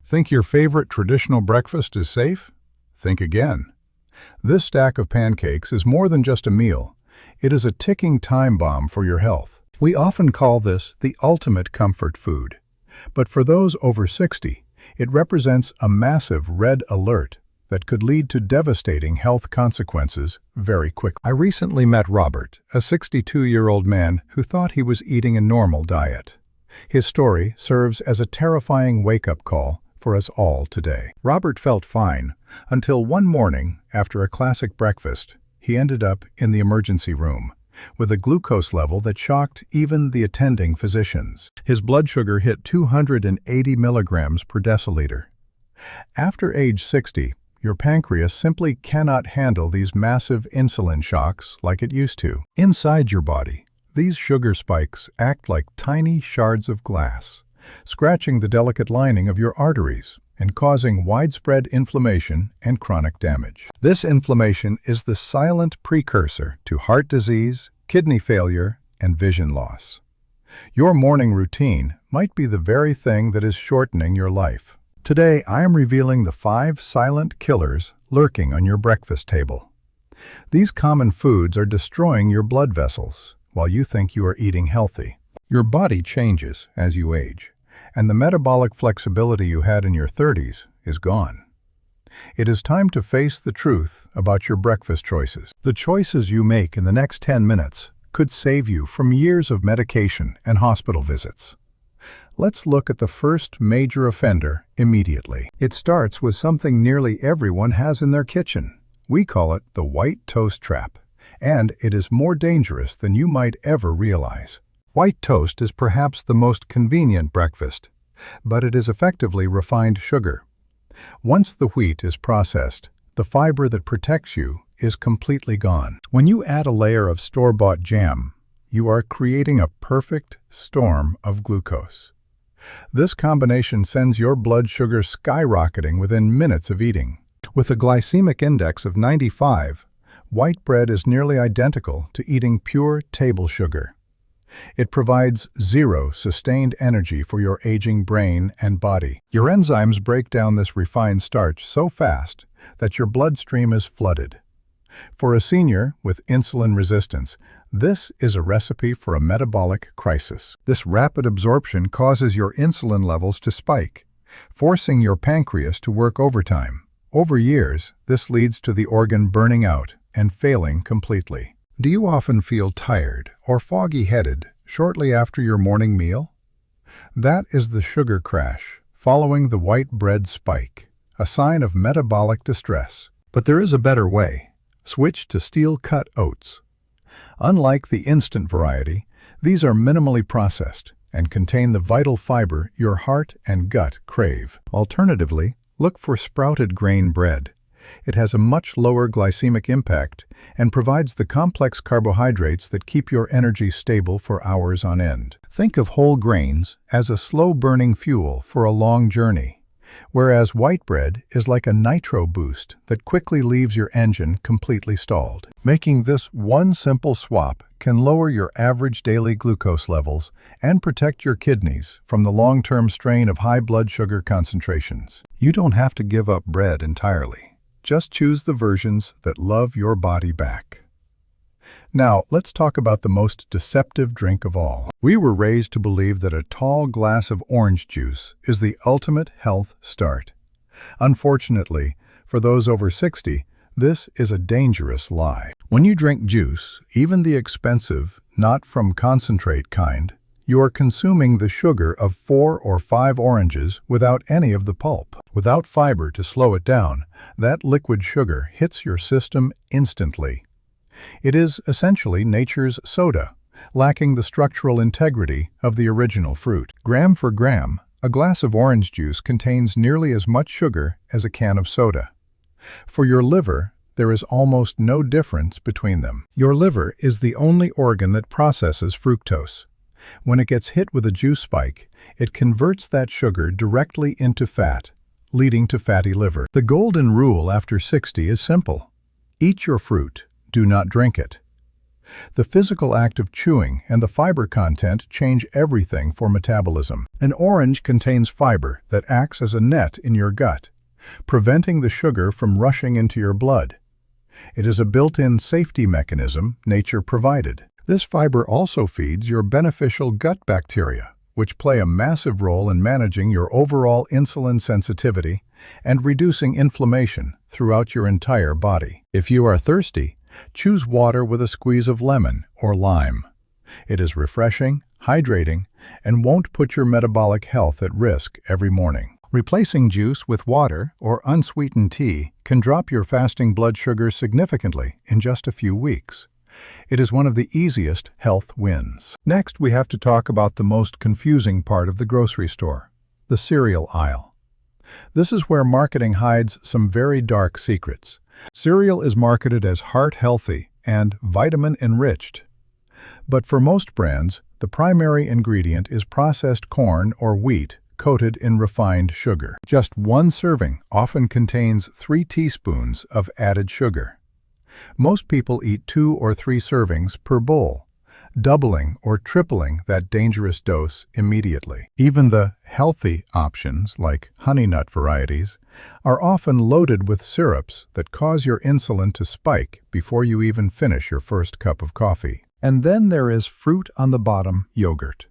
Think your favorite traditional breakfast is safe? Think again. This stack of pancakes is more than just a meal. It is a ticking time bomb for your health. We often call this the ultimate comfort food. But for those over 60, it represents a massive red alert that could lead to devastating health consequences very quickly. I recently met Robert, a 62-year-old man who thought he was eating a normal diet. His story serves as a terrifying wake-up call for us all today. Robert felt fine until one morning, after a classic breakfast, he ended up in the emergency room with a glucose level that shocked even the attending physicians. His blood sugar hit 280 milligrams per deciliter. After age 60, your pancreas simply cannot handle these massive insulin shocks like it used to. Inside your body, these sugar spikes act like tiny shards of glass, scratching the delicate lining of your arteries and causing widespread inflammation and chronic damage. This inflammation is the silent precursor to heart disease, kidney failure, and vision loss. Your morning routine might be the very thing that is shortening your life. Today, I am revealing the 5 silent killers lurking on your breakfast table. These common foods are destroying your blood vessels while you think you are eating healthy. Your body changes as you age, and the metabolic flexibility you had in your 30s is gone. It is time to face the truth about your breakfast choices. The choices you make in the next 10 minutes could save you from years of medication and hospital visits. Let's look at the first major offender immediately. It starts with something nearly everyone has in their kitchen. We call it the white toast trap, and it is more dangerous than you might ever realize. White toast is perhaps the most convenient breakfast, but it is effectively refined sugar. Once the wheat is processed, the fiber that protects you is completely gone. When you add a layer of store-bought jam, you are creating a perfect storm of glucose. This combination sends your blood sugar skyrocketing within minutes of eating. With a glycemic index of 95, white bread is nearly identical to eating pure table sugar. It provides zero sustained energy for your aging brain and body. Your enzymes break down this refined starch so fast that your bloodstream is flooded. For a senior with insulin resistance, this is a recipe for a metabolic crisis. This rapid absorption causes your insulin levels to spike, forcing your pancreas to work overtime. Over years, this leads to the organ burning out and failing completely. Do you often feel tired or foggy-headed shortly after your morning meal? That is the sugar crash following the white bread spike, a sign of metabolic distress. But there is a better way. Switch to steel-cut oats. Unlike the instant variety, these are minimally processed and contain the vital fiber your heart and gut crave. Alternatively, look for sprouted grain bread. It has a much lower glycemic impact and provides the complex carbohydrates that keep your energy stable for hours on end. Think of whole grains as a slow-burning fuel for a long journey, whereas white bread is like a nitro boost that quickly leaves your engine completely stalled. Making this one simple swap can lower your average daily glucose levels and protect your kidneys from the long-term strain of high blood sugar concentrations. You don't have to give up bread entirely. Just choose the versions that love your body back. Now, let's talk about the most deceptive drink of all. We were raised to believe that a tall glass of orange juice is the ultimate health start. Unfortunately, for those over 60, this is a dangerous lie. When you drink juice, even the expensive, not from concentrate kind, you are consuming the sugar of 4 or 5 oranges without any of the pulp. Without fiber to slow it down, that liquid sugar hits your system instantly. It is essentially nature's soda, lacking the structural integrity of the original fruit. Gram for gram, a glass of orange juice contains nearly as much sugar as a can of soda. For your liver, there is almost no difference between them. Your liver is the only organ that processes fructose. When it gets hit with a juice spike, it converts that sugar directly into fat, leading to fatty liver. The golden rule after 60 is simple. Eat your fruit, do not drink it. The physical act of chewing and the fiber content change everything for metabolism. An orange contains fiber that acts as a net in your gut, preventing the sugar from rushing into your blood. It is a built-in safety mechanism nature provided. This fiber also feeds your beneficial gut bacteria, which play a massive role in managing your overall insulin sensitivity and reducing inflammation throughout your entire body. If you are thirsty, choose water with a squeeze of lemon or lime. It is refreshing, hydrating, and won't put your metabolic health at risk every morning. Replacing juice with water or unsweetened tea can drop your fasting blood sugar significantly in just a few weeks. It is one of the easiest health wins. Next, we have to talk about the most confusing part of the grocery store, the cereal aisle. This is where marketing hides some very dark secrets. Cereal is marketed as heart-healthy and vitamin-enriched. But for most brands, the primary ingredient is processed corn or wheat coated in refined sugar. Just one serving often contains 3 teaspoons of added sugar. Most people eat 2 or 3 servings per bowl, doubling or tripling that dangerous dose immediately. Even the healthy options, like honey nut varieties, are often loaded with syrups that cause your insulin to spike before you even finish your first cup of coffee. And then there is fruit on the bottom, yogurt.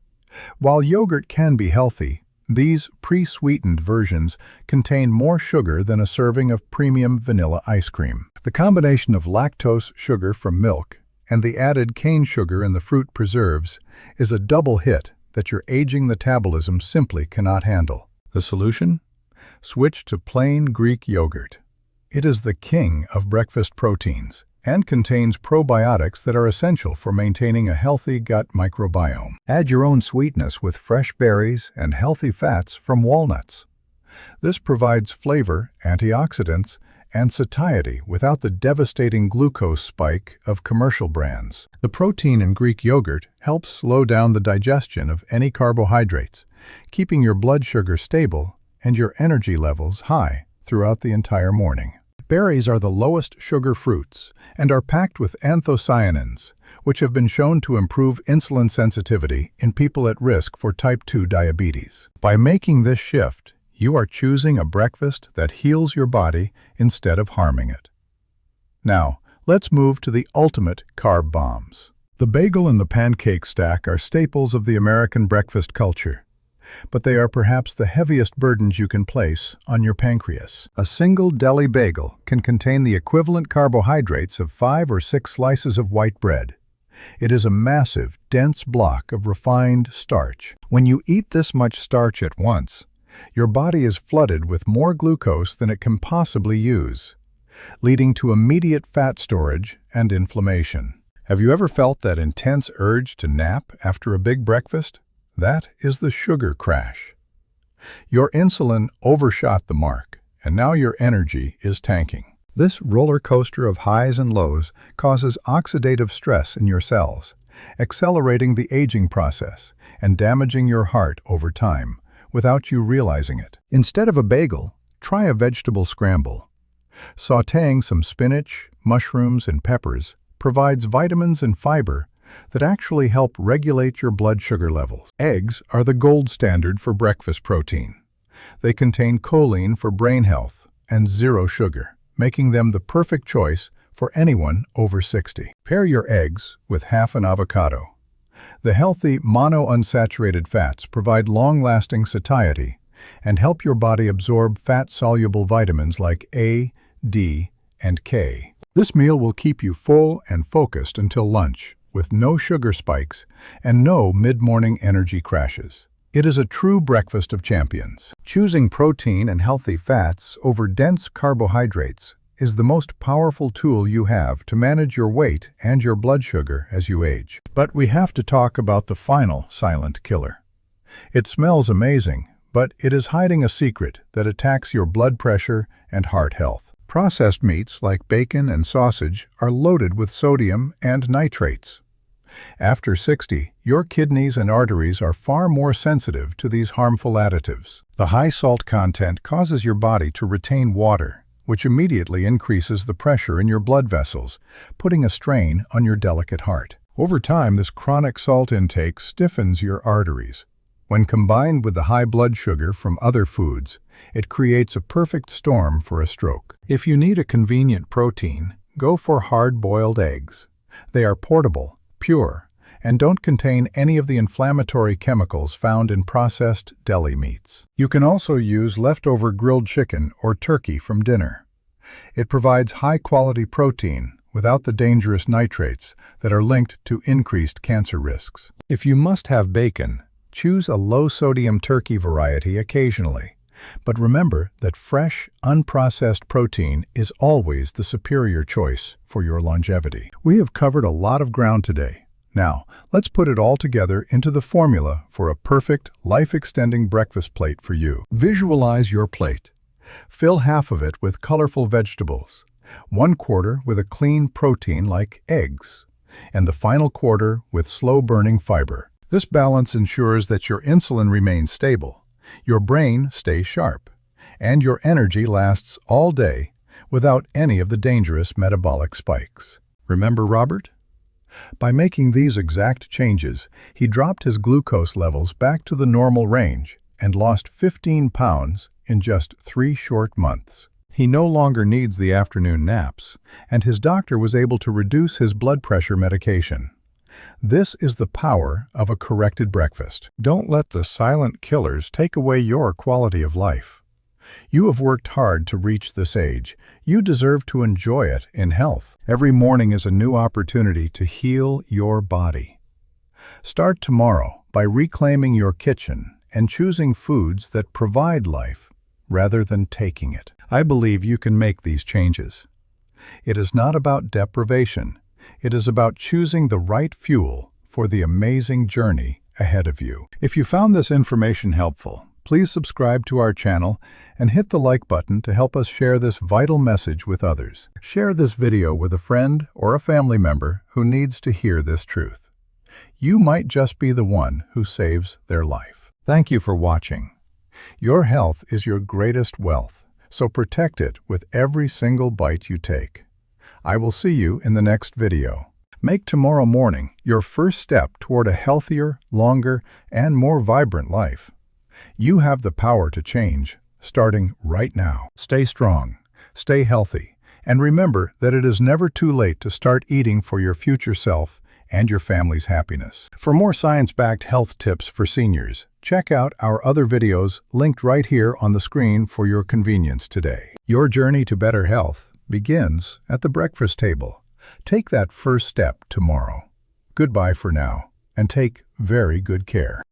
While yogurt can be healthy, these pre-sweetened versions contain more sugar than a serving of premium vanilla ice cream. The combination of lactose sugar from milk and the added cane sugar in the fruit preserves is a double hit that your aging metabolism simply cannot handle. The solution? Switch to plain Greek yogurt. It is the king of breakfast proteins and contains probiotics that are essential for maintaining a healthy gut microbiome. Add your own sweetness with fresh berries and healthy fats from walnuts. This provides flavor, antioxidants, and satiety without the devastating glucose spike of commercial brands. The protein in Greek yogurt helps slow down the digestion of any carbohydrates, keeping your blood sugar stable and your energy levels high throughout the entire morning. Berries are the lowest sugar fruits and are packed with anthocyanins, which have been shown to improve insulin sensitivity in people at risk for type 2 diabetes. By making this shift, you are choosing a breakfast that heals your body instead of harming it. Now, let's move to the ultimate carb bombs. The bagel and the pancake stack are staples of the American breakfast culture, but they are perhaps the heaviest burdens you can place on your pancreas. A single deli bagel can contain the equivalent carbohydrates of 5 or 6 slices of white bread. It is a massive, dense block of refined starch. When you eat this much starch at once, your body is flooded with more glucose than it can possibly use, leading to immediate fat storage and inflammation. Have you ever felt that intense urge to nap after a big breakfast? That is the sugar crash. Your insulin overshot the mark, and now your energy is tanking. This roller coaster of highs and lows causes oxidative stress in your cells, accelerating the aging process and damaging your heart over time, without you realizing it. Instead of a bagel, try a vegetable scramble. Sautéing some spinach, mushrooms, and peppers provides vitamins and fiber that actually help regulate your blood sugar levels. Eggs are the gold standard for breakfast protein. They contain choline for brain health and 0 sugar, making them the perfect choice for anyone over 60. Pair your eggs with half an avocado. The healthy monounsaturated fats provide long-lasting satiety and help your body absorb fat-soluble vitamins like A, D, and K. This meal will keep you full and focused until lunch, with no sugar spikes and no mid-morning energy crashes. It is a true breakfast of champions. Choosing protein and healthy fats over dense carbohydrates is the most powerful tool you have to manage your weight and your blood sugar as you age. But we have to talk about the final silent killer. It smells amazing, but it is hiding a secret that attacks your blood pressure and heart health. Processed meats like bacon and sausage are loaded with sodium and nitrates. After 60, your kidneys and arteries are far more sensitive to these harmful additives. The high salt content causes your body to retain water, which immediately increases the pressure in your blood vessels, putting a strain on your delicate heart. Over time, this chronic salt intake stiffens your arteries. When combined with the high blood sugar from other foods, it creates a perfect storm for a stroke. If you need a convenient protein, go for hard-boiled eggs. They are portable, pure, and don't contain any of the inflammatory chemicals found in processed deli meats. You can also use leftover grilled chicken or turkey from dinner. It provides high-quality protein without the dangerous nitrates that are linked to increased cancer risks. If you must have bacon, choose a low-sodium turkey variety occasionally. But remember that fresh, unprocessed protein is always the superior choice for your longevity. We have covered a lot of ground today. Now, let's put it all together into the formula for a perfect, life-extending breakfast plate for you. Visualize your plate. Fill half of it with colorful vegetables, 1/4 with a clean protein like eggs, and the final quarter with slow-burning fiber. This balance ensures that your insulin remains stable, your brain stays sharp, and your energy lasts all day without any of the dangerous metabolic spikes. Remember Robert? By making these exact changes, he dropped his glucose levels back to the normal range and lost 15 pounds in just 3 short months. He no longer needs the afternoon naps, and his doctor was able to reduce his blood pressure medication. This is the power of a corrected breakfast. Don't let the silent killers take away your quality of life. You have worked hard to reach this age. You deserve to enjoy it in health. Every morning is a new opportunity to heal your body. Start tomorrow by reclaiming your kitchen and choosing foods that provide life rather than taking it. I believe you can make these changes. It is not about deprivation. It is about choosing the right fuel for the amazing journey ahead of you. If you found this information helpful, please subscribe to our channel and hit the like button to help us share this vital message with others. Share this video with a friend or a family member who needs to hear this truth. You might just be the one who saves their life. Thank you for watching. Your health is your greatest wealth, so protect it with every single bite you take. I will see you in the next video. Make tomorrow morning your first step toward a healthier, longer, and more vibrant life. You have the power to change, starting right now. Stay strong, stay healthy, and remember that it is never too late to start eating for your future self and your family's happiness. For more science-backed health tips for seniors, check out our other videos linked right here on the screen for your convenience today. Your journey to better health begins at the breakfast table. Take that first step tomorrow. Goodbye for now, and take very good care.